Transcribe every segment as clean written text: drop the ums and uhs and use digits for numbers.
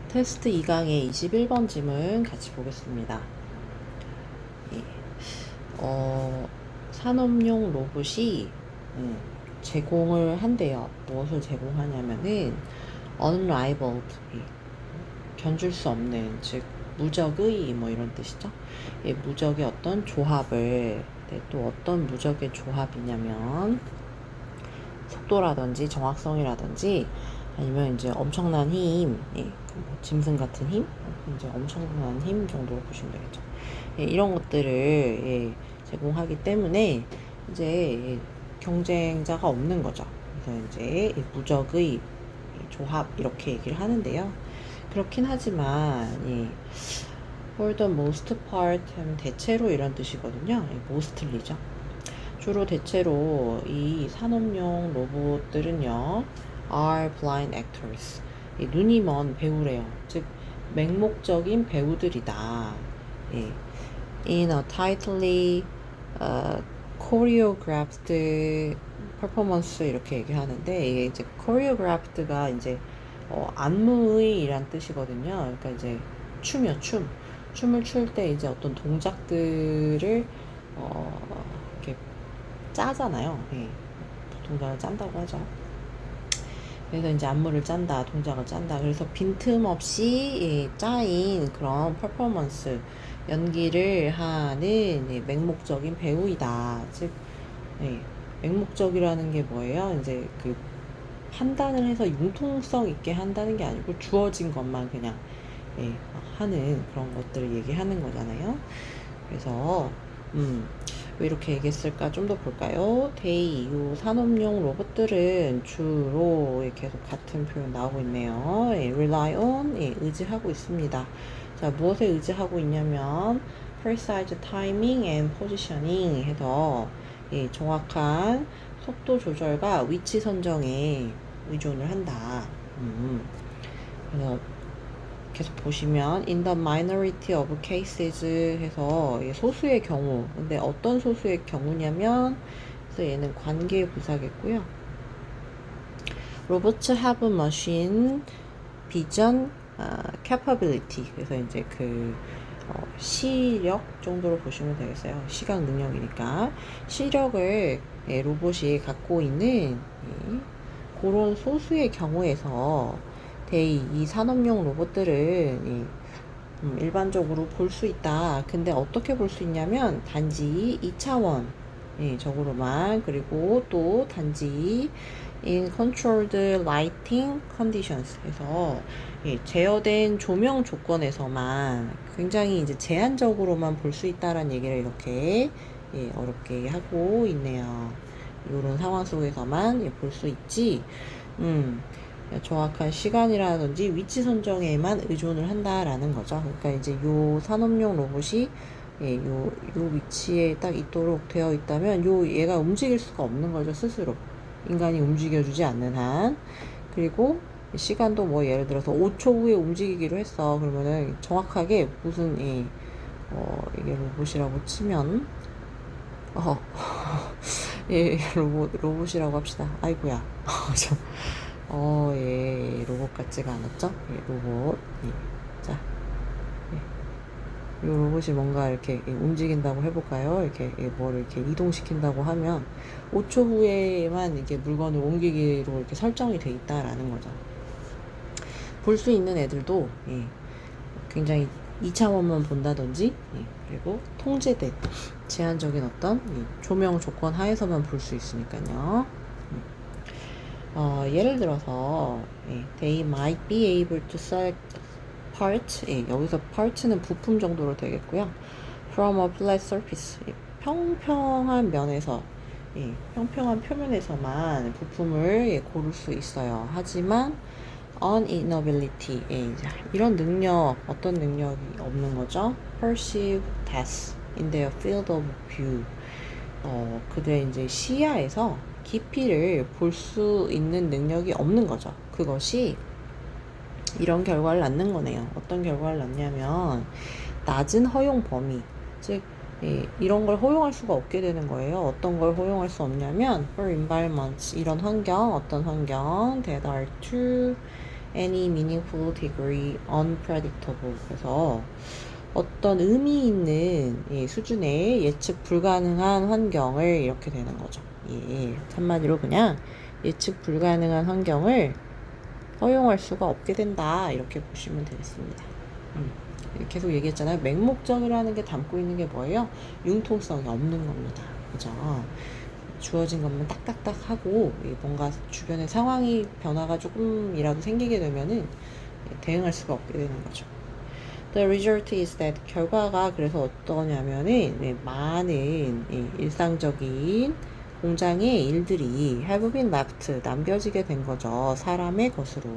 테스트 2강의 21번 질문 같이 보겠습니다. 예. 산업용 로봇이 제공을 한대요. 무엇을 제공하냐면은 unrivaled, 견줄 수 없는, 즉 무적의 뭐 이런 뜻이죠. 예, 무적의 어떤 조합을, 또 어떤 무적의 조합이냐면 속도라든지 정확성이라든지 아니면 이제 엄청난 힘, 뭐 짐승 같은 힘, 이제 엄청난 힘 정도로 보시면 되겠죠. 이런 것들을 제공하기 때문에 이제 경쟁자가 없는 거죠. 그래서 이제 무적의 조합 이렇게 얘기를 하는데요. 그렇긴 하지만 for the most part 하면 대체로 이런 뜻이거든요. mostly죠. 주로 대체로 이 산업용 로봇들은요 are blind actors, 눈이 먼 배우래요. 즉 맹목적인 배우들이다. In a tightly choreographed performance 이렇게 얘기하는데, 이게 이제 choreographed가 이제 안무의란 뜻이거든요. 그러니까 이제 춤을 출 때 이제 어떤 동작들을 이렇게 짜잖아요. 동작을 짠다고 하죠. 그래서 이제 안무를 짠다, 동작을 짠다. 그래서 빈틈없이 짜인 그런 퍼포먼스, 연기를 하는 맹목적인 배우이다. 즉, 맹목적이라는 게 뭐예요? 이제 그 판단을 해서 융통성 있게 한다는 게 아니고 주어진 것만 그냥 하는 그런 것들을 얘기하는 거잖아요. 그래서 왜 이렇게 얘기했을까 좀 더 볼까요? 데이, 이 산업용 로봇들은 주로 계속 같은 표현 나오고 있네요. rely on, 의지하고 있습니다. 자, 무엇에 의지하고 있냐면 precise timing and positioning 해서 정확한 속도 조절과 위치 선정에 의존을 한다. 그래서 계속 보시면 in the minority of cases 해서 소수의 경우, 근데 어떤 소수의 경우냐면, 그래서 얘는 관계 부사겠고요. robots have machine vision capability, 그래서 이제 그 시력 정도로 보시면 되겠어요. 시각 능력이니까 시력을 로봇이 갖고 있는 그런 소수의 경우에서 이 산업용 로봇들은 일반적으로 볼 수 있다. 근데 어떻게 볼 수 있냐면 단지 2차원 적으로만, 그리고 또 단지 in controlled lighting conditions 해서 제어된 조명 조건에서만 굉장히 이제 제한적으로만 볼 수 있다라는 얘기를 이렇게 어렵게 하고 있네요. 이런 상황 속에서만 볼 수 있지. 정확한 시간이라든지 위치 선정에만 의존을 한다라는 거죠. 그러니까 이제 요 산업용 로봇이 요 위치에 딱 있도록 되어 있다면 얘가 움직일 수가 없는 거죠, 스스로. 인간이 움직여주지 않는 한. 그리고 시간도 뭐 예를 들어서 5초 후에 움직이기로 했어. 그러면은 정확하게 무슨 이게 로봇이라고 치면 로봇이라고 합시다. 아이고야. 로봇 같지가 않았죠? 로봇. 자, 이 로봇이 뭔가 이렇게 움직인다고 해볼까요? 이렇게 뭐를 이렇게 이동시킨다고 하면 5초 후에만 이게 물건을 옮기기로 이렇게 설정이 돼 있다라는 거죠. 볼 수 있는 애들도 굉장히 2차원만 본다든지, 그리고 통제된 제한적인 어떤 조명 조건 하에서만 볼 수 있으니까요. 예를 들어서 they might be able to select part, 여기서 part는 부품 정도로 되겠고요. from a flat surface, 평평한 면에서, 평평한 표면에서만 부품을 고를 수 있어요. 하지만 uninability, 이런 능력, 어떤 능력이 없는 거죠? perceive depth in their field of view, 그들의 이제 시야에서 깊이를 볼 수 있는 능력이 없는 거죠. 그것이 이런 결과를 낳는 거네요. 어떤 결과를 낳냐면 낮은 허용 범위, 즉 이런 걸 허용할 수가 없게 되는 거예요. 어떤 걸 허용할 수 없냐면 for environments, 이런 환경, 어떤 환경 that are too any meaningful degree unpredictable. 그래서 어떤 의미 있는 수준의 예측 불가능한 환경을 이렇게 되는 거죠. 예, 한마디로 그냥 예측 불가능한 환경을 허용할 수가 없게 된다. 이렇게 보시면 되겠습니다. 계속 얘기했잖아요. 맹목적이라는 게 담고 있는 게 뭐예요? 융통성이 없는 겁니다. 그죠? 주어진 것만 딱딱딱 하고 뭔가 주변의 상황이 변화가 조금이라도 생기게 되면은 대응할 수가 없게 되는 거죠. The result is that 결과가 그래서 어떠냐면은 많은 일상적인 공장의 일들이 have been left 남겨지게 된 거죠. 사람의 것으로.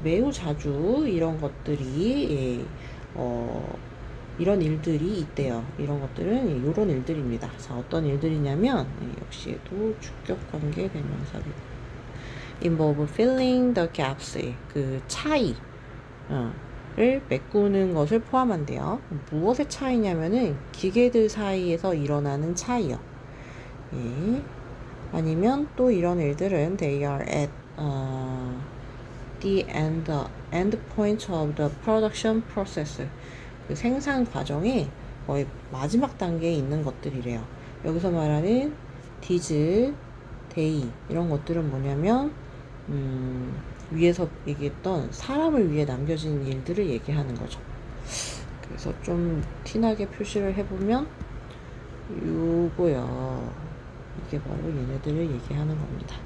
매우 자주 이런 것들이 이런 일들이 있대요. 이런 것들은 이런 일들입니다. 자, 어떤 일들이냐면 역시 또 주격관계 대명사로 involve filling the gaps 그 차이를 메꾸는 것을 포함한대요. 무엇의 차이냐면은 기계들 사이에서 일어나는 차이요. 예. 아니면 또 이런 일들은 they are at the end point of the production process. 그 생산 과정의 거의 마지막 단계에 있는 것들이래요. 여기서 말하는 디즈, 데이 이런 것들은 뭐냐면 위에서 얘기했던 사람을 위해 남겨진 일들을 얘기하는 거죠. 그래서 좀 티나게 표시를 해보면 요거요. 이게 바로 얘네들을 얘기하는 겁니다.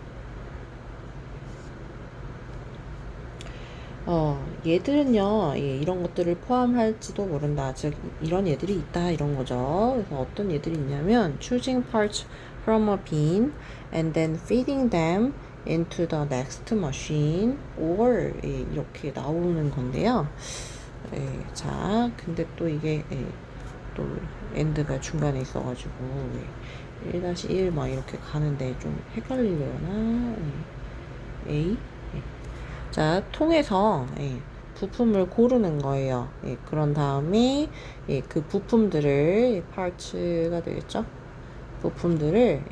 얘들은요, 이런 것들을 포함할지도 모른다. 즉, 이런 얘들이 있다, 이런 거죠. 그래서 어떤 얘들이 있냐면, choosing parts from a bin and then feeding them into the next machine or 이렇게 나오는 건데요. 자, 근데 또 이게 또 end가 중간에 있어가지고 1-1 막 이렇게 가는데 좀 헷갈리려나? A? 자, 통해서 부품을 고르는 거예요. 그런 다음에 그 부품들을 parts가 되겠죠? 부품들을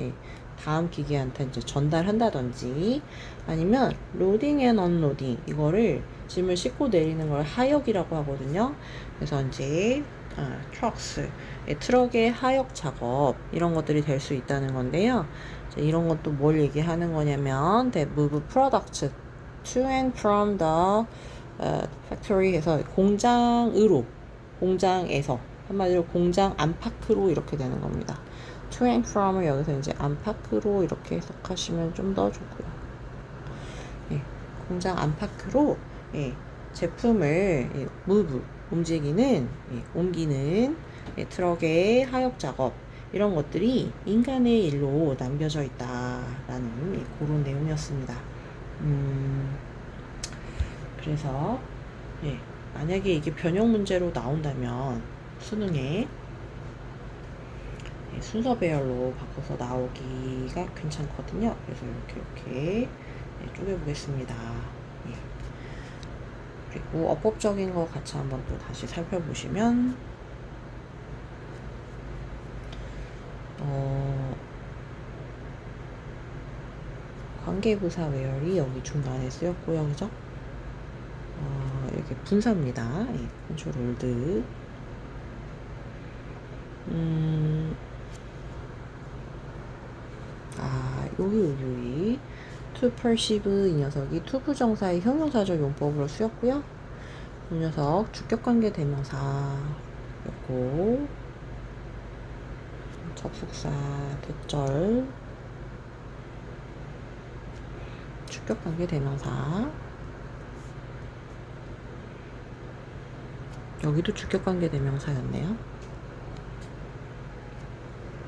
다음 기계한테 이제 전달한다든지 아니면 로딩 앤 언로딩 이거를 짐을 싣고 내리는 걸 하역이라고 하거든요. 그래서 이제 트럭스 트럭의 하역 작업 이런 것들이 될 수 있다는 건데요. 이런 것도 뭘 얘기하는 거냐면 they move products to and from the factory에서 공장으로 공장에서 한마디로 공장 안팎으로 이렇게 되는 겁니다. to and from을 여기서 이제 안팎으로 이렇게 해석하시면 좀 더 좋고요. 공장 안팎으로 제품을 move 움직이는 옮기는 트럭의 하역 작업 이런 것들이 인간의 일로 남겨져 있다라는 그런 내용이었습니다. 그래서 만약에 이게 변형 문제로 나온다면 수능에 순서 배열로 바꿔서 나오기가 괜찮거든요. 그래서 이렇게 쪼개보겠습니다. 그리고 어법적인 거 같이 한번 또 다시 살펴보시면 관계부사 외열이 여기 중간에 쓰였고요. 그죠? 이렇게 분사입니다. 컨트롤 올드. 여기 to perceive 이 녀석이 to 부정사의 형용사적 용법으로 쓰였고요. 이 녀석 주격관계 대명사였고 접속사 대절 주격관계 대명사 여기도 주격관계 대명사였네요.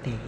네.